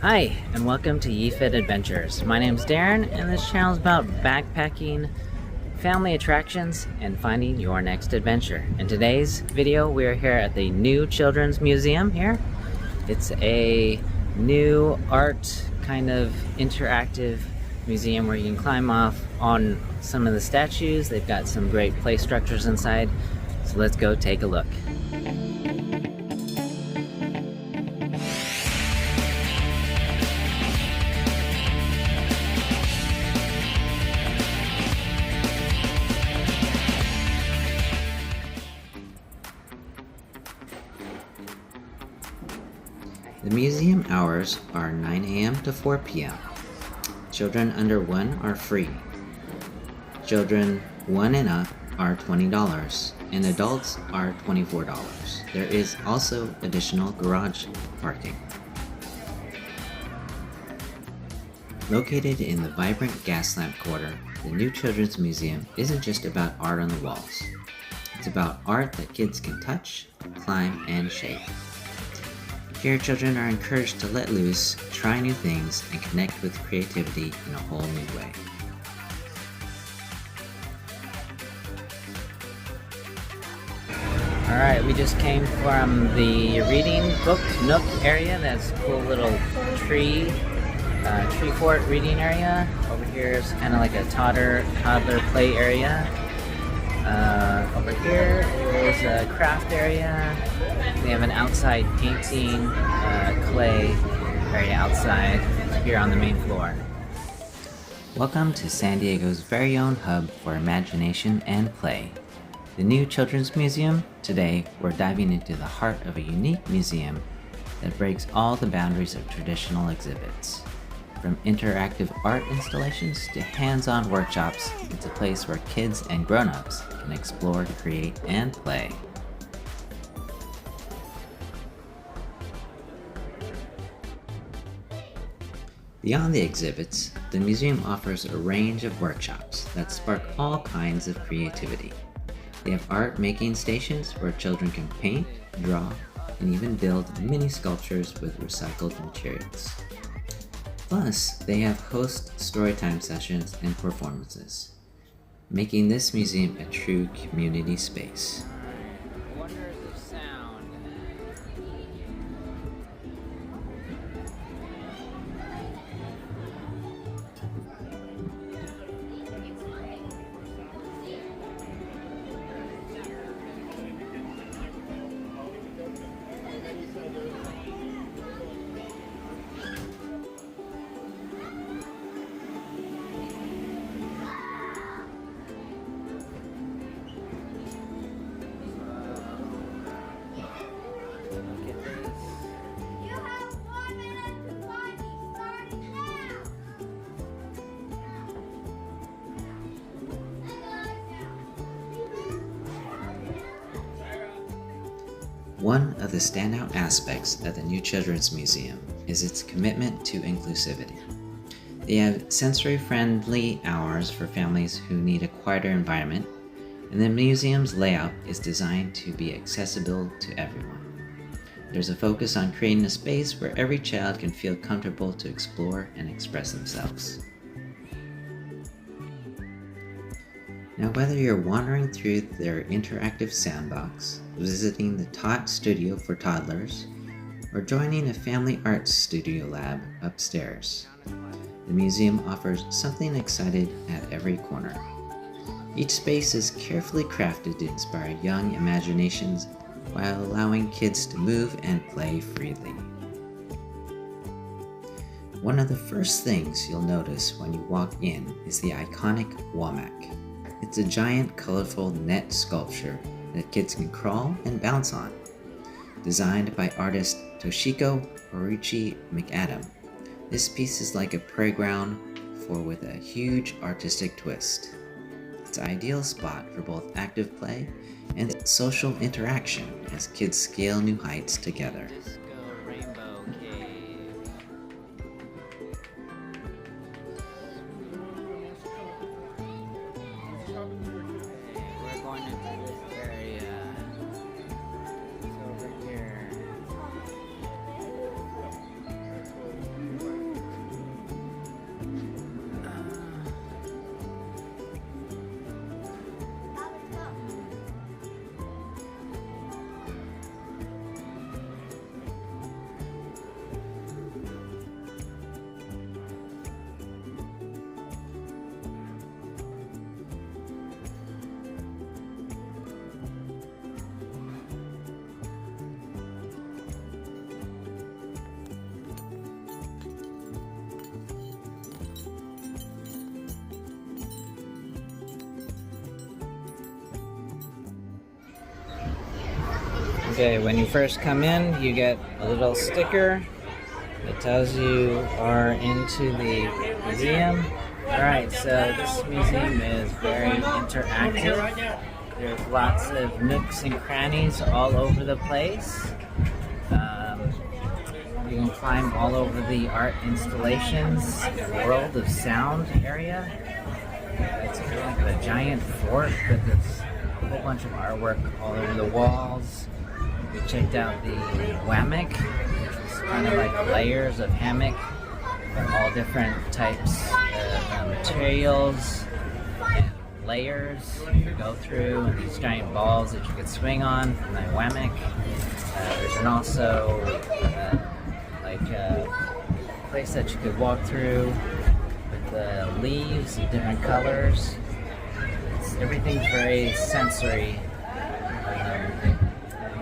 Hi, and welcome to YeeFit Adventures. My name's Darren, and this channel is about backpacking, family attractions, and finding your next adventure. In today's video, we're here at the new Children's Museum here. It's a new art kind of interactive museum where you can climb off on some of the statues. They've got some great play structures inside, so let's go take a look. The museum hours are 9 a.m. to 4 p.m. Children under 1 are free. Children 1 and up are $20, and adults are $24. There is also additional garage parking. Located in the vibrant Gaslamp Quarter, the new Children's Museum isn't just about art on the walls. It's about art that kids can touch, climb, and shape. Here, children are encouraged to let loose, try new things, and connect with creativity in a whole new way. Alright, we just came from the reading book nook area. That's a cool little tree fort reading area. Over here is kind of like a toddler play area. Over here is a craft area. We have an outside painting clay area outside here on the main floor. Welcome to San Diego's very own hub for imagination and play. The new Children's Museum. Today, we're diving into the heart of a unique museum that breaks all the boundaries of traditional exhibits. From interactive art installations to hands-on workshops, it's a place where kids and grown-ups can explore, create, and play. Beyond the exhibits, the museum offers a range of workshops that spark all kinds of creativity. They have art making stations where children can paint, draw, and even build mini sculptures with recycled materials. Plus, they have host storytime sessions and performances, making this museum a true community space. Wonders of sound. One of the standout aspects of the new Children's Museum is its commitment to inclusivity. They have sensory-friendly hours for families who need a quieter environment, and the museum's layout is designed to be accessible to everyone. There's a focus on creating a space where every child can feel comfortable to explore and express themselves. Now, whether you're wandering through their interactive sandbox, visiting the Tot Studio for toddlers, or joining a family arts studio lab upstairs, the museum offers something exciting at every corner. Each space is carefully crafted to inspire young imaginations while allowing kids to move and play freely. One of the first things you'll notice when you walk in is the iconic Womack. It's a giant, colorful net sculpture that kids can crawl and bounce on. Designed by artist Toshiko Orichi McAdam, this piece is like a playground with a huge artistic twist. It's an ideal spot for both active play and social interaction as kids scale new heights together. We're going into this area. It's over here. Okay, when you first come in, you get a little sticker that tells you are into the museum. Alright, so this museum is very interactive. There's lots of nooks and crannies all over the place. You can climb all over the art installations, World of Sound area. It's kind of like a giant fort with this whole bunch of artwork all over the walls. We checked out the hammock, which is kind of like layers of hammock, all different types of materials and layers you could go through, and these giant balls that you could swing on from the hammock. There's also like a place that you could walk through with the leaves of different colors. Everything's very sensory.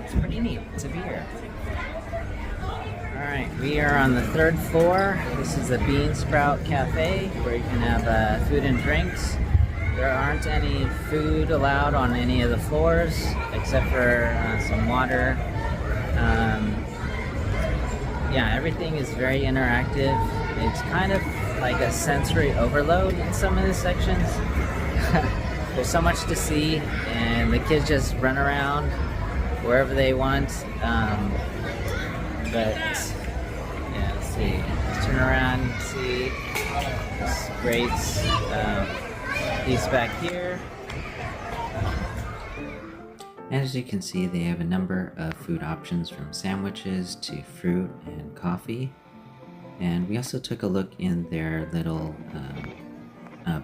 It's pretty neat to be here. Alright, we are on the 3rd floor. This is the Bean Sprout Cafe where you can have food and drinks. There aren't any food allowed on any of the floors except for some water. Yeah, everything is very interactive. It's kind of like a sensory overload in some of the sections. There's so much to see, and the kids just run around wherever they want. But yeah, let's see. Let's turn around and see this great piece back here. As you can see, they have a number of food options from sandwiches to fruit and coffee. And we also took a look in their little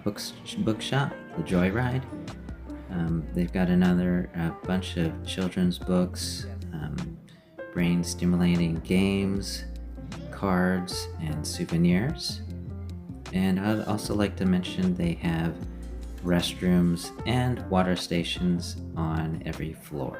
bookshop, the Joyride. They've got another bunch of children's books, brain-stimulating games, cards, and souvenirs. And I'd also like to mention they have restrooms and water stations on every floor.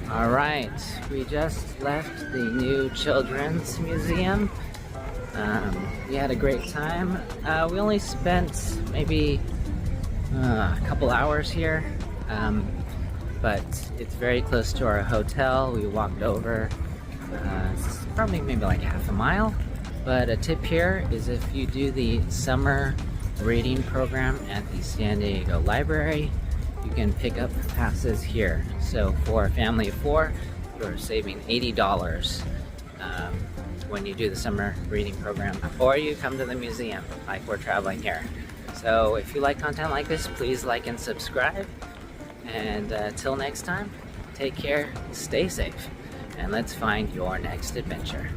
Alright, we just left the new Children's Museum. We had a great time. We only spent maybe a couple hours here, but it's very close to our hotel. We walked over. It's probably maybe like half a mile, but a tip here is if you do the summer reading program at the San Diego Library, you can pick up passes here. So for a family of 4, you're saving $80 when you do the summer reading program, or you come to the museum like we're traveling here. So if you like content like this, please like and subscribe, and till next time, take care, stay safe, and let's find your next adventure.